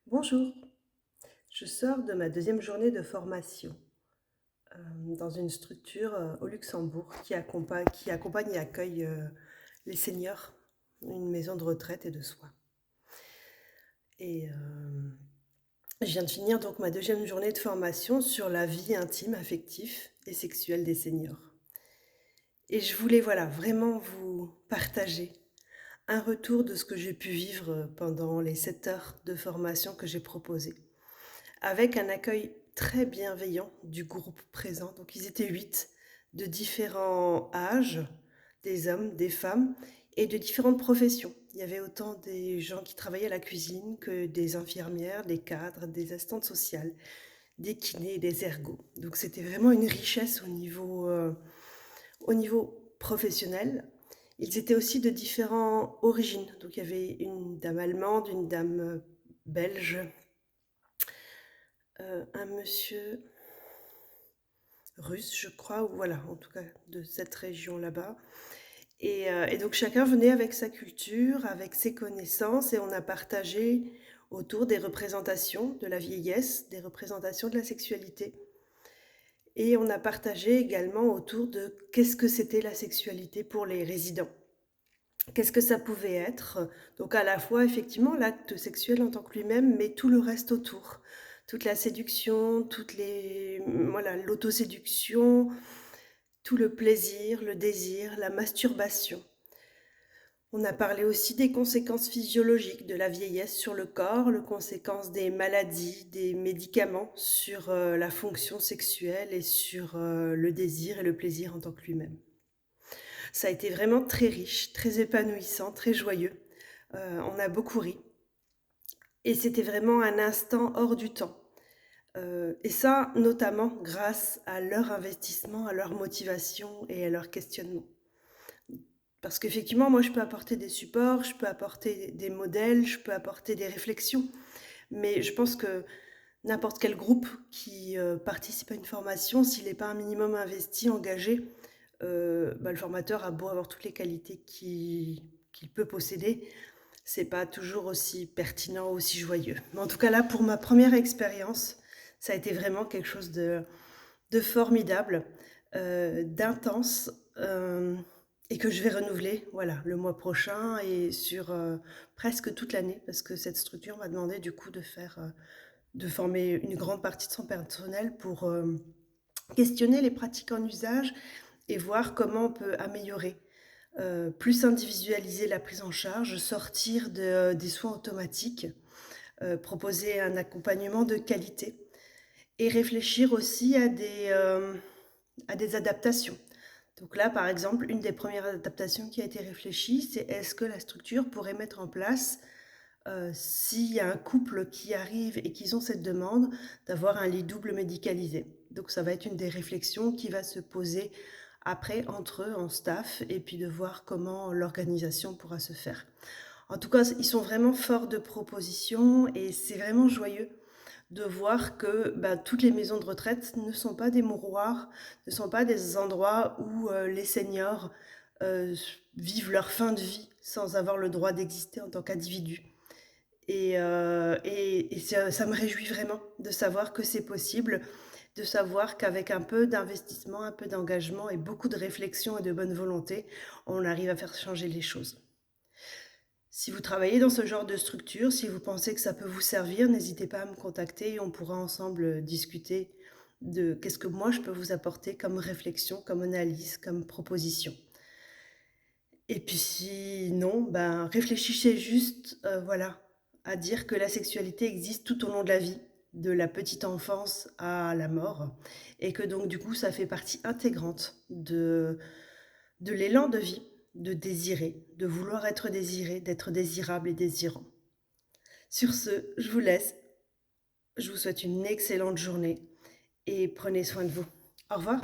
Bonjour, je sors de ma deuxième journée de formation dans une structure au Luxembourg qui accompagne et accueille les seniors, une maison de retraite et de soins. Et je viens de finir donc ma deuxième journée de formation sur la vie intime, affective et sexuelle des seniors. Et je voulais vraiment vous partager un retour de ce que j'ai pu vivre pendant les 7 heures de formation que j'ai proposées, avec un accueil très bienveillant du groupe présent. Donc ils étaient 8, de différents âges, des hommes, des femmes et de différentes professions. Il y avait autant des gens qui travaillaient à la cuisine que des infirmières, des cadres, des assistantes sociales, des kinés, des ergots. Donc c'était vraiment une richesse au niveau professionnel. Ils étaient aussi de différentes origines. Donc il y avait une dame allemande, une dame belge, un monsieur russe, je crois, ou voilà, en tout cas de cette région là-bas. Et donc chacun venait avec sa culture, avec ses connaissances, et on a partagé autour des représentations de la vieillesse, des représentations de la sexualité. Et on a partagé également autour de qu'est-ce que c'était la sexualité pour les résidents. Qu'est-ce que ça pouvait être? Donc à la fois effectivement l'acte sexuel en tant que lui-même, mais tout le reste autour. Toute la séduction, voilà, l'autoséduction, tout le plaisir, le désir, la masturbation. On a parlé aussi des conséquences physiologiques de la vieillesse sur le corps, les conséquences des maladies, des médicaments sur la fonction sexuelle et sur le désir et le plaisir en tant que lui-même. Ça a été vraiment très riche, très épanouissant, très joyeux. On a beaucoup ri. Et c'était vraiment un instant hors du temps. Et ça, notamment grâce à leur investissement, à leur motivation et à leur questionnement. Parce qu'effectivement, moi, je peux apporter des supports, je peux apporter des modèles, je peux apporter des réflexions. Mais je pense que n'importe quel groupe qui participe à une formation, s'il n'est pas un minimum investi, engagé, le formateur a beau avoir toutes les qualités qu'il peut posséder, c'est pas toujours aussi pertinent, aussi joyeux. Mais en tout cas là, pour ma première expérience, ça a été vraiment quelque chose de formidable, d'intense, et que je vais renouveler, voilà, le mois prochain et sur, presque toute l'année, parce que cette structure m'a demandé du coup de former une grande partie de son personnel pour, questionner les pratiques en usage et voir comment on peut améliorer, plus individualiser la prise en charge, sortir des soins automatiques, proposer un accompagnement de qualité et réfléchir aussi à des adaptations. Donc là, par exemple, une des premières adaptations qui a été réfléchie, c'est est-ce que la structure pourrait mettre en place, s'il y a un couple qui arrive et qu'ils ont cette demande, d'avoir un lit double médicalisé. Donc ça va être une des réflexions qui va se poser après entre eux en staff et puis de voir comment l'organisation pourra se faire. En tout cas, ils sont vraiment forts de propositions et c'est vraiment joyeux de voir que, toutes les maisons de retraite ne sont pas des mouroirs, ne sont pas des endroits où, les seniors, vivent leur fin de vie sans avoir le droit d'exister en tant qu'individus. Et ça me réjouit vraiment de savoir que c'est possible, de savoir qu'avec un peu d'investissement, un peu d'engagement et beaucoup de réflexion et de bonne volonté, on arrive à faire changer les choses. Si vous travaillez dans ce genre de structure, si vous pensez que ça peut vous servir, n'hésitez pas à me contacter et on pourra ensemble discuter de qu'est-ce que moi je peux vous apporter comme réflexion, comme analyse, comme proposition. Et puis sinon, réfléchissez juste, voilà, à dire que la sexualité existe tout au long de la vie, de la petite enfance à la mort, et que donc du coup ça fait partie intégrante de l'élan de vie, de désirer, de vouloir être désiré, d'être désirable et désirant. Sur ce, je vous laisse, je vous souhaite une excellente journée et prenez soin de vous. Au revoir.